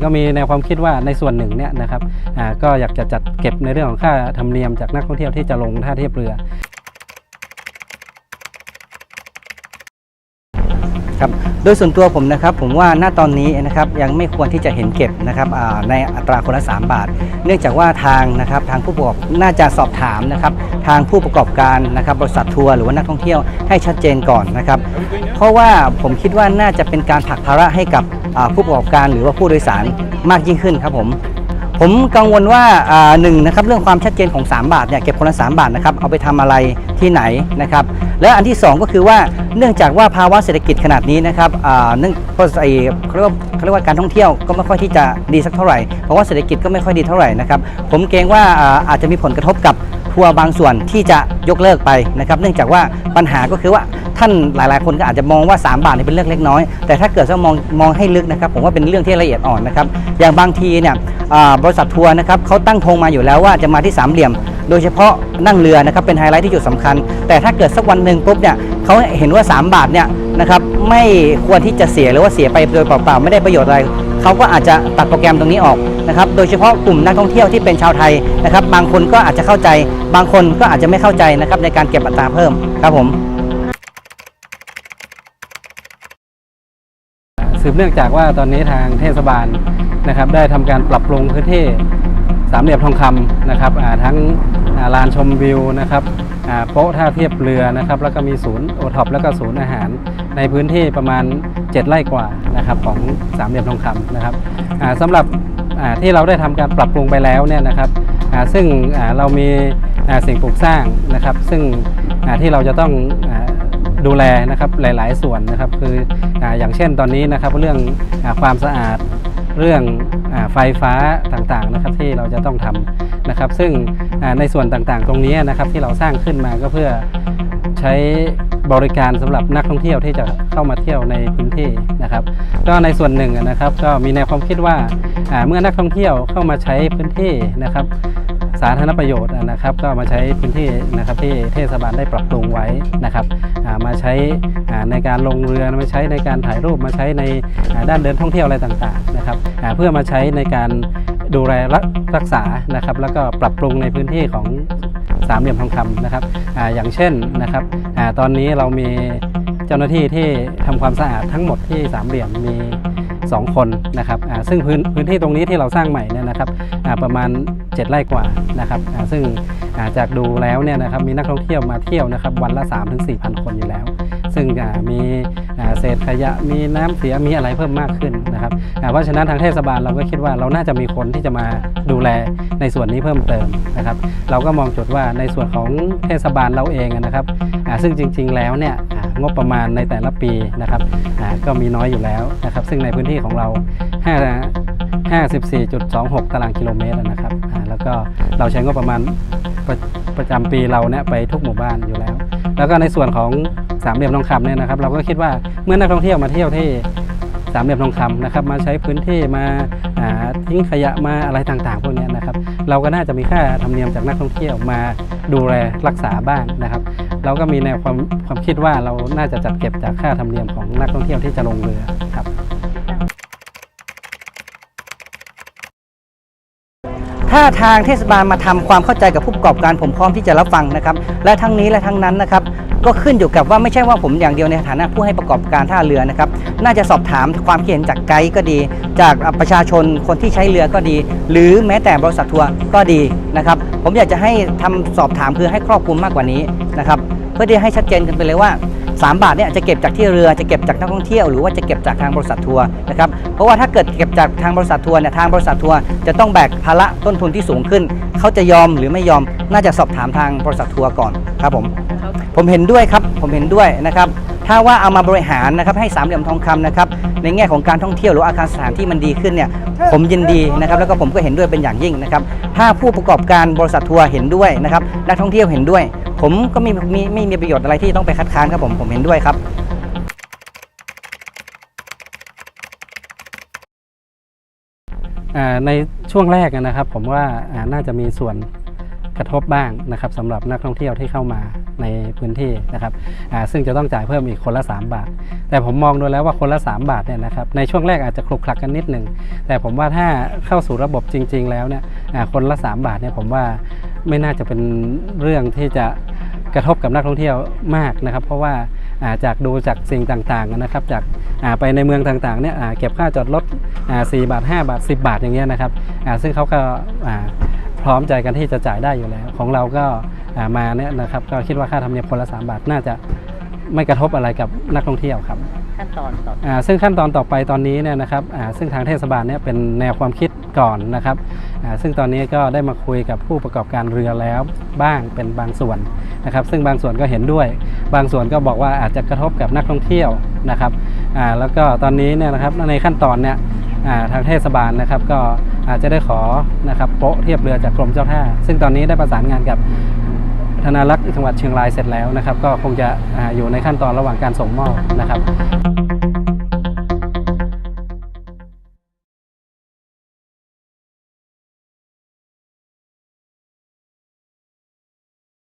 ก็มีแนวความคิดว่าในส่วนหนึ่งเนี่ยนะครับก็อยากจะจัดเก็บในเรื่องของค่าธรรมเนียมจากนักท่องเที่ยวที่จะลงท่าเทียบเรือครับโดยส่วนตัวผมนะครับผมว่าณตอนนี้นะครับยังไม่ควรที่จะเห็นเก็บนะครับในอัตราคนละ3 บาทเนื่องจากว่าทางผู้ประกอบน่าจะสอบถามนะครับทางผู้ประกอบการนะครับบริษัททัวร์หรือว่านักท่องเที่ยวให้ชัดเจนก่อนนะครับเพราะว่าผมคิดว่าน่าจะเป็นการผลักภาระให้กับผู้ประกอบการหรือว่าผู้โดยสารมากยิ่งขึ้นครับผมกังวลว่าหนึ่งนะครับเรื่องความชัดเจนของ3 บาทเนี่ยเก็บคนละ3 บาทนะครับเอาไปทำอะไรที่ไหนนะครับและอันที่2ก็คือว่าเนื่องจากว่าภาวะเศรษฐกิจขนาดนี้นะครับเนื่องเพราะเขาเรียกว่าการท่องเที่ยวก็ไม่ค่อยที่จะดีสักเท่าไหร่เพราะว่าเศรษฐกิจก็ไม่ค่อยดีเท่าไหร่นะครับผมเกรงว่าอาจจะมีผลกระทบกับทัวร์บางส่วนที่จะยกเลิกไปนะครับเนื่องจากว่าปัญหาก็คือว่าท่านหลายๆคนก็อาจจะมองว่า3 บาทนี่เป็นเรื่องเล็กน้อยแต่ถ้าเกิดว่ามองให้ลึกนะครับผมว่าเป็นเรื่องที่ละเอียดอ่อนนะครับอย่างบางทีเนี่ยบริษัททัวร์นะครับเขาตั้งธงมาอยู่แล้วว่าจะมาที่3 เหลี่ยมโดยเฉพาะนั่งเรือนะครับเป็นไฮไลท์ที่จุดสำคัญแต่ถ้าเกิดสักวันหนึ่งปุ๊บเนี่ยเขาเห็นว่า3 บาทเนี่ยนะครับไม่ควรที่จะเสียหรือว่าเสียไปโดยเปล่าๆไม่ได้ประโยชน์อะไรเขาก็อาจจะตัดโปรแกรมตรงนี้ออกนะครับโดยเฉพาะกลุ่มนักท่องเที่ยวที่เป็นชาวไทยนะครับบางคนก็อาจจะเข้าใจบางคนก็อาจจะไม่เข้าใจนะครับในการเก็บอัตราเพิ่มครับผมสืบเนื่องจากว่าตอนนี้ทางเทศบาลนะครับได้ทำการปรับปรุงพื้นที่3 เหลี่ยมทองคำนะครับทั้งลานชมวิวนะครับโป๊ะท่าเทียบเรือนะครับแล้วก็มีศูนย์โอท็อปแล้วก็ศูนย์อาหารในพื้นที่ประมาณ7 ไร่กว่านะครับของ3 เหลี่ยมทองคำนะครับสำหรับที่เราได้ทำการปรับปรุงไปแล้วเนี่ยนะครับซึ่งเรามีสิ่งปลูกสร้างนะครับซึ่งที่เราจะต้องดูแลนะครับหลายๆส่วนนะครับคืออย่างเช่นตอนนี้นะครับเรื่องความสะอาดเรื่องไฟฟ้าต่างๆนะครับที่เราจะต้องทำนะครับซึ่งในส่วนต่างๆตรงนี้นะครับที่เราสร้างขึ้นมาก็เพื่อใช้บริการสำหรับนักท่องเที่ยวที่จะเข้ามาเที่ยวในพื้นที่นะครับก็ในส่วนหนึ่งนะครับก็มีแนวความคิดว่าเมื่อนักท่องเที่ยวเข้ามาใช้พื้นที่นะครับสาธารณประโยชน์นะครับก็มาใช้พื้นที่นะครับที่เทศบาลได้ปรับปรุงไว้นะครับมาใช้ในการลงเรือมาใช้ในการถ่ายรูปมาใช้ในด้านเดินท่องเที่ยวอะไรต่างๆนะครับเพื่อมาใช้ในการดูแลรักษานะครับแล้วก็ปรับปรุงในพื้นที่ของ3 เหลี่ยมทองคำนะครับอย่างเช่นนะครับตอนนี้เรามีเจ้าหน้าที่ที่ทำความสะอาดทั้งหมดที่3 เหลี่ยมมี2 คนนะครับซึ่งพื้นที่ตรงนี้ที่เราสร้างใหม่เนี่ยนะครับประมาณ7 ไร่กว่านะครับซึ่งจากดูแล้วเนี่ยนะครับมีนักท่องเที่ยวมาเที่ยวนะครับวันละ 3-4,000 คนอยู่แล้วซึ่งมีเศษขยะมีน้ำเสียมีอะไรเพิ่มมากขึ้นนะครับเพราะฉะนั้นทางเทศบาลเราก็คิดว่าเราน่าจะมีคนที่จะมาดูแลในส่วนนี้เพิ่มเติมนะครับเราก็มองจุดว่าในส่วนของเทศบาลเราเองนะครับซึ่งจริงๆแล้วเนี่ยงบประมาณในแต่ละปีนะครับก็มีน้อยอยู่แล้วนะครับซึ่งในพื้นที่ของเรา54.26 ตารางกิโลเมตรนะครับแล้วก็เราใช้งบประมาณประจำปีเราเนี่ยไปทุกหมู่บ้านอยู่แล้วแล้วก็ในส่วนของ3 เหลี่ยมทองคำเนี่ยนะครับเราก็คิดว่าเมื่อนักท่องเที่ยวมาเที่ยวที่3 เหลี่ยมทองคำนะครับมาใช้พื้นที่มาทิ้งขยะมาอะไรต่างๆพวกนี้นะครับเราก็น่าจะมีค่าธรรมเนียมจากนักท่องเที่ยวมาดูแลรักษาบ้างนะครับเราก็มีแนวความคิดว่าเราน่าจะจัดเก็บจากค่าธรรมเนียมของนักท่องเที่ยวที่จะลงเรือครับถ้าทางเทศบาลมาทำความเข้าใจกับผู้ประกอบการผมพร้อมที่จะรับฟังนะครับและทั้งนี้และทั้งนั้นนะครับก็ขึ้นอยู่กับว่าไม่ใช่ว่าผมอย่างเดียวในฐานะผู้ให้ประกอบการท่าเรือนะครับน่าจะสอบถามความคิดเห็นจากไกด์ก็ดีจากประชาชนคนที่ใช้เรือก็ดีหรือแม้แต่บริษัททัวร์ก็ดีนะครับผมอยากจะให้ทำสอบถามคือให้ครอบคลุมมากกว่านี้นะครับเพื่อที่ให้ชัดเจนกันไปเลยว่า3 บาทเนี่ยจะเก็บจากที่เรือจะเก็บจากนักท่องเที่ยวหรือว่าจะเก็บจากทางบริษัททัวร์นะครับเพราะว่าถ้าเกิดเก็บจากทางบริษัททัวร์เนี่ยทางบริษัททัวร์จะต้องแบกภาระต้นทุนที่สูงขึ้นเขาจะยอมหรือไม่ยอมน่าจะสอบถามทางบริษัททัวร์ก่อนครับผมเห็นด้วยครับผมเห็นด้วยนะครับถ้าว่าเอามาบริหารนะครับให้3 เหลี่ยมทองคำนะครับในแง่ของการท่องเที่ยวหรืออาคารสถานที่มันดีขึ้นเนี่ยผมยินดีนะครับแล้วก็ผมก็เห็นด้วยเป็นอย่างยิ่งนะครับถ้าผู้ประกอบการบริษัททัวร์เห็นด้วยนะครับนักท่องเที่ยวเห็นด้วยผมก็ไม่มีประโยชน์อะไรที่ต้องไปคัดค้านครับผมเห็นด้วยครับในช่วงแรกนะครับผมว่าน่าจะมีส่วนกระทบบ้างนะครับสำหรับนักท่องเที่ยวที่เข้ามา ในพื้นที่นะครับซึ่งจะต้องจ่ายเพิ่มอีกคนละ3 บาทแต่ผมมองดูแล้วว่าคนละ3 บาทเนี่ยนะครับในช่วงแรกอาจจะคลุกคลักกันนิดหนึ่งแต่ผมว่าถ้าเข้าสู่ระบบจริงๆแล้วเนี่ยคนละ3 บาทเนี่ยผมว่าไม่น่าจะเป็นเรื่องที่จะกระทบกับนักท่องเที่ยวมากนะครับเพราะว่าจากดูจากสิ่งต่างๆนะครับจากไปในเมืองต่างๆเนี่ยเก็บค่าจอดรถ4 บาท5 บาท10 บาทอย่างเงี้ยนะครับซึ่งเขาก็พร้อมใจกันที่จะจ่ายได้อยู่แล้วของเราก็มาเนี่ยนะครับก็คิดว่าค่าธรรมเนียมคนละ3 บาทน่าจะไม่กระทบอะไรกับนักท่องเที่ยวครับขั้นตอนต่อซึ่งขั้นตอนต่อไปตอนนี้เนี่ยนะครับซึ่งทางเทศบาลเนี่ยเป็นแนวความคิดก่อนนะครับซึ่งตอนนี้ก็ได้มาคุยกับผู้ประกอบการเรือแล้วบ้างเป็นบางส่วนนะครับซึ่งบางส่วนก็เห็นด้วยบางส่วนก็บอกว่าอาจจะกระทบกับนักท่องเที่ยวนะครับแล้วก็ตอนนี้เนี่ยนะครับในขั้นตอนเนี่ยทางเทศบาลนะครับก็อาจจะได้ขอนะครับโป๊ะเทียบเรือจากกรมเจ้าท่าซึ่งตอนนี้ได้ประสานงานกับธนารักษ์จังหวัดเชียงรายเสร็จแล้วนะครับก็คงจะอยู่ในขั้นตอนระหว่างการส่งมอบนะครับ